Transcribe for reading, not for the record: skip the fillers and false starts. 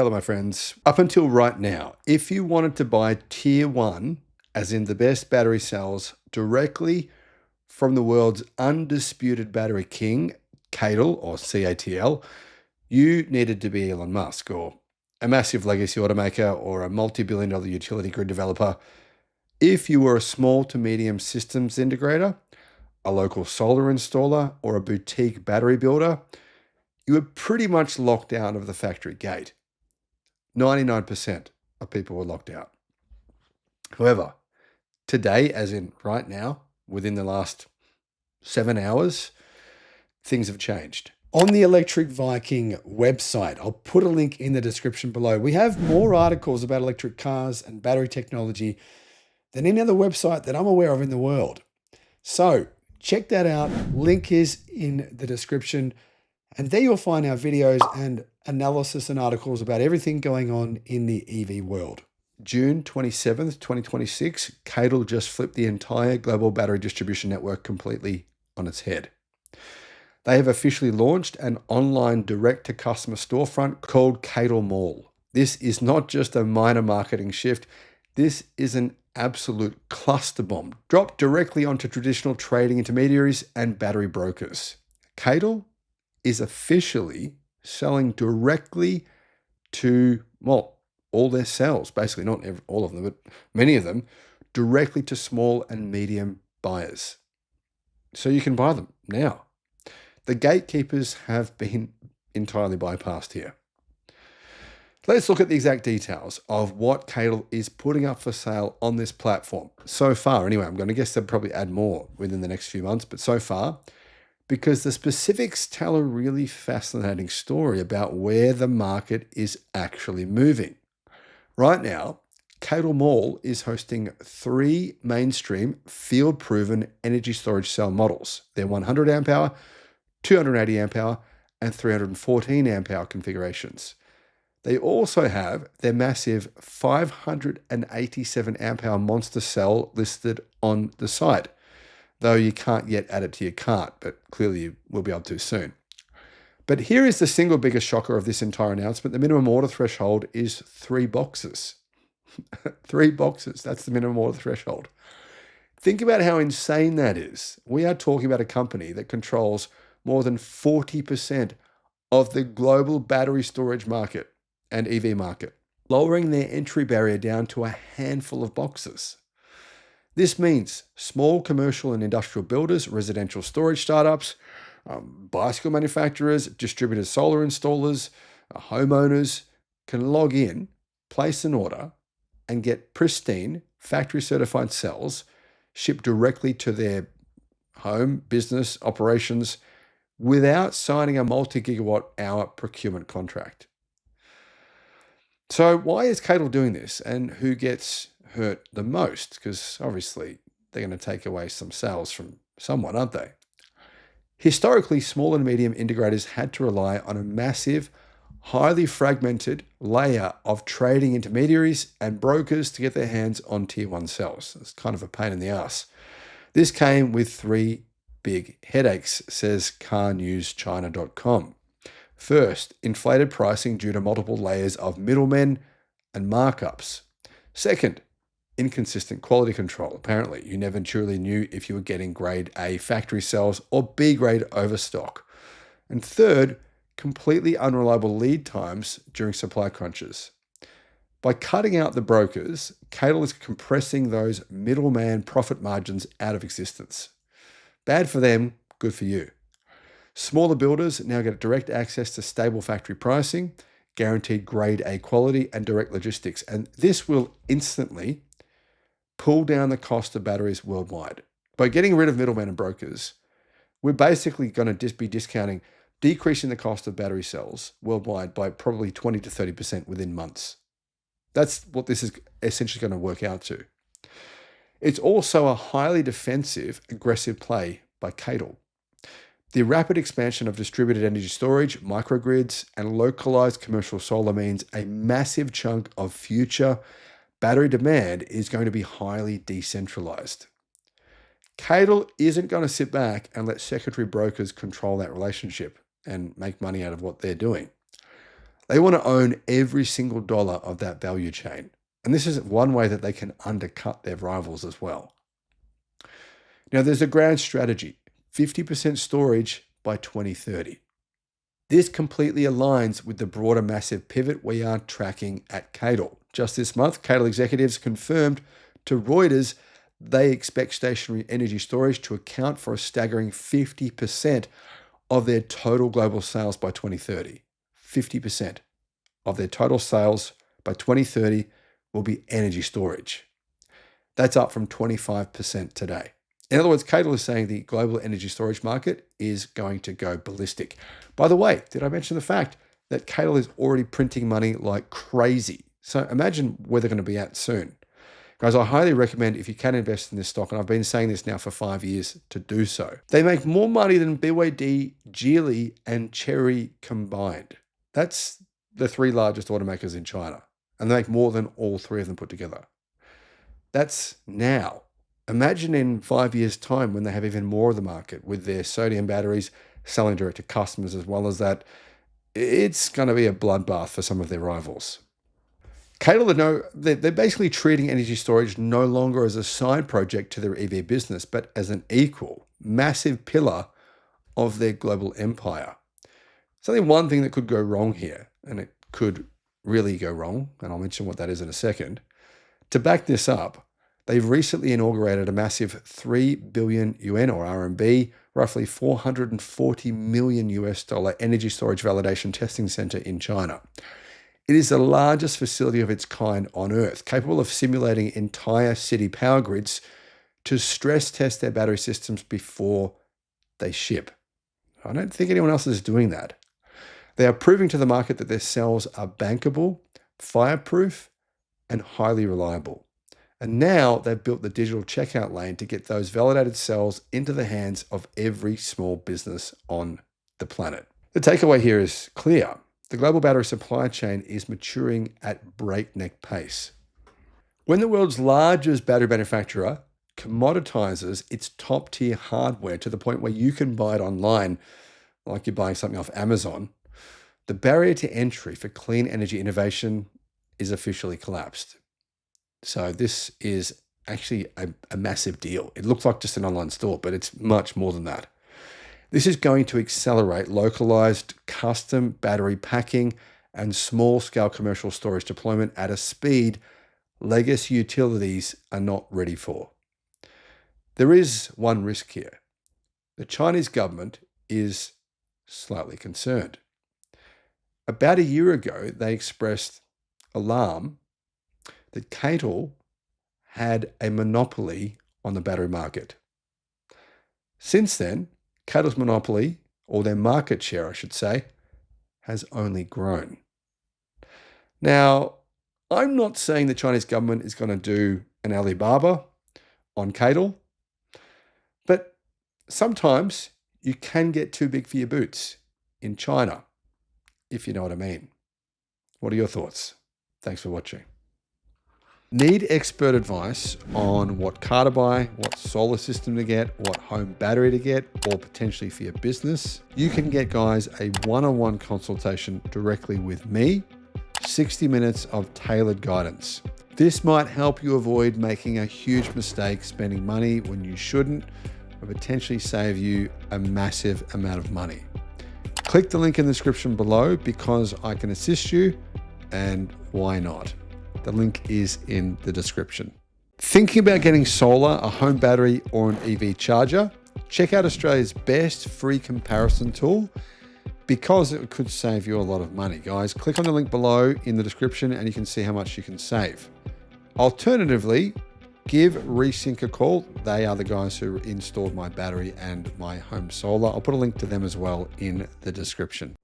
Hello, my friends. Up until right now, if you wanted to buy tier one, as in the best battery cells, directly from the world's undisputed battery king, CATL or CATL, you needed to be Elon Musk or a massive legacy automaker or a multi-billion-dollar utility grid developer. If you were a small to medium systems integrator, a local solar installer, or a boutique battery builder, you were pretty much locked out of the factory gate. 99% of people were locked out. However, today, as in right now, within the last 7 hours, things have changed. On the Electric Viking website, I'll put a link in the description below. We have more articles about electric cars and battery technology than any other website that I'm aware of in the world. So check that out. Link is in the description. And there you'll find our videos and analysis and articles about everything going on in the EV world. June 27th, 2026, CATL just flipped the entire global battery distribution network completely on its head. They have officially launched an online direct-to-customer storefront called CATL Mall. This is not just a minor marketing shift. This is an absolute cluster bomb dropped directly onto traditional trading intermediaries and battery brokers. CATL is officially selling directly to, well, all their cells, basically not all of them, but many of them, directly to small and medium buyers. So you can buy them now. The gatekeepers have been entirely bypassed here. Let's look at the exact details of what CATL is putting up for sale on this platform. So far, anyway, I'm going to guess they'll probably add more within the next few months, but so far, because the specifics tell a really fascinating story about where the market is actually moving. Right now, CATL Mall is hosting 3 mainstream field-proven energy storage cell models. They're 100 amp hour, 280 amp hour, and 314 amp hour configurations. They also have their massive 587 amp hour monster cell listed on the site, though you can't yet add it to your cart, but clearly you will be able to soon. But here is the single biggest shocker of this entire announcement. The minimum order threshold is 3 boxes. 3 boxes, that's the minimum order threshold. Think about how insane that is. We are talking about a company that controls more than 40% of the global battery storage market and EV market, lowering their entry barrier down to a handful of boxes. This means small commercial and industrial builders, residential storage startups, bicycle manufacturers, distributors, solar installers, homeowners can log in, place an order, and get pristine factory certified cells shipped directly to their home, business, operations without signing a multi-gigawatt hour procurement contract. So why is CATL doing this, and who gets hurt the most? Because obviously they're going to take away some sales from someone, aren't they? Historically, small and medium integrators had to rely on a massive, highly fragmented layer of trading intermediaries and brokers to get their hands on tier 1 cells. It's kind of a pain in the ass. This came with 3 big headaches, says carnewschina.com. First, inflated pricing due to multiple layers of middlemen and markups. Second, inconsistent quality control. Apparently, you never truly knew if you were getting grade A factory cells or B grade overstock. And third, completely unreliable lead times during supply crunches. By cutting out the brokers, CATL is compressing those middleman profit margins out of existence. Bad for them, good for you. Smaller builders now get direct access to stable factory pricing, guaranteed grade A quality, and direct logistics. And this will instantly pull down the cost of batteries worldwide. By getting rid of middlemen and brokers, we're basically going to be decreasing the cost of battery cells worldwide by probably 20 to 30% within months. That's what this is essentially going to work out to. It's also a highly defensive, aggressive play by CATL. The rapid expansion of distributed energy storage, microgrids, and localized commercial solar means a massive chunk of future battery demand is going to be highly decentralized. CATL isn't going to sit back and let secondary brokers control that relationship and make money out of what they're doing. They want to own every single dollar of that value chain. And this is one way that they can undercut their rivals as well. Now, there's a grand strategy, 50% storage by 2030. This completely aligns with the broader massive pivot we are tracking at CATL. Just this month, CATL executives confirmed to Reuters they expect stationary energy storage to account for a staggering 50% of their total global sales by 2030. 50% of their total sales by 2030 will be energy storage. That's up from 25% today. In other words, CATL is saying the global energy storage market is going to go ballistic. By the way, did I mention the fact that CATL is already printing money like crazy? So imagine where they're going to be at soon. Guys, I highly recommend, if you can invest in this stock, and I've been saying this now for 5 years, to do so. They make more money than BYD, Geely, and Chery combined. That's the 3 largest automakers in China, and they make more than all 3 of them put together. That's now. Imagine in 5 years' time when they have even more of the market with their sodium batteries selling direct to customers as well as that. It's going to be a bloodbath for some of their rivals. CATL, they're basically treating energy storage no longer as a side project to their EV business, but as an equal, massive pillar of their global empire. There's only one thing that could go wrong here, and it could really go wrong, and I'll mention what that is in a second. To back this up, they've recently inaugurated a massive 3 billion yuan or RMB, roughly $440 million energy storage validation testing center in China. It is the largest facility of its kind on Earth, capable of simulating entire city power grids to stress test their battery systems before they ship. I don't think anyone else is doing that. They are proving to the market that their cells are bankable, fireproof, and highly reliable. And now they've built the digital checkout lane to get those validated cells into the hands of every small business on the planet. The takeaway here is clear. The global battery supply chain is maturing at breakneck pace. When the world's largest battery manufacturer commoditizes its top-tier hardware to the point where you can buy it online, like you're buying something off Amazon, the barrier to entry for clean energy innovation is officially collapsed. So this is actually a massive deal. It looks like just an online store, but it's much more than that. This is going to accelerate localized custom battery packing and small-scale commercial storage deployment at a speed legacy utilities are not ready for. There is one risk here. The Chinese government is slightly concerned. About a year ago, they expressed alarm that CATL had a monopoly on the battery market. Since then, CATL's monopoly, or their market share, I should say, has only grown. Now, I'm not saying the Chinese government is going to do an Alibaba on CATL, but sometimes you can get too big for your boots in China, if you know what I mean. What are your thoughts? Thanks for watching. Need expert advice on what car to buy, what solar system to get, what home battery to get, or potentially for your business? You can get, guys, a one-on-one consultation directly with me, 60 minutes of tailored guidance. This might help you avoid making a huge mistake spending money when you shouldn't, or potentially save you a massive amount of money. Click the link in the description below because I can assist you, and why not? The link is in the description. Thinking about getting solar, a home battery, or an EV charger? Check out Australia's best free comparison tool because it could save you a lot of money. Guys, click on the link below in the description and you can see how much you can save. Alternatively, give Resync a call. They are the guys who installed my battery and my home solar. I'll put a link to them as well in the description.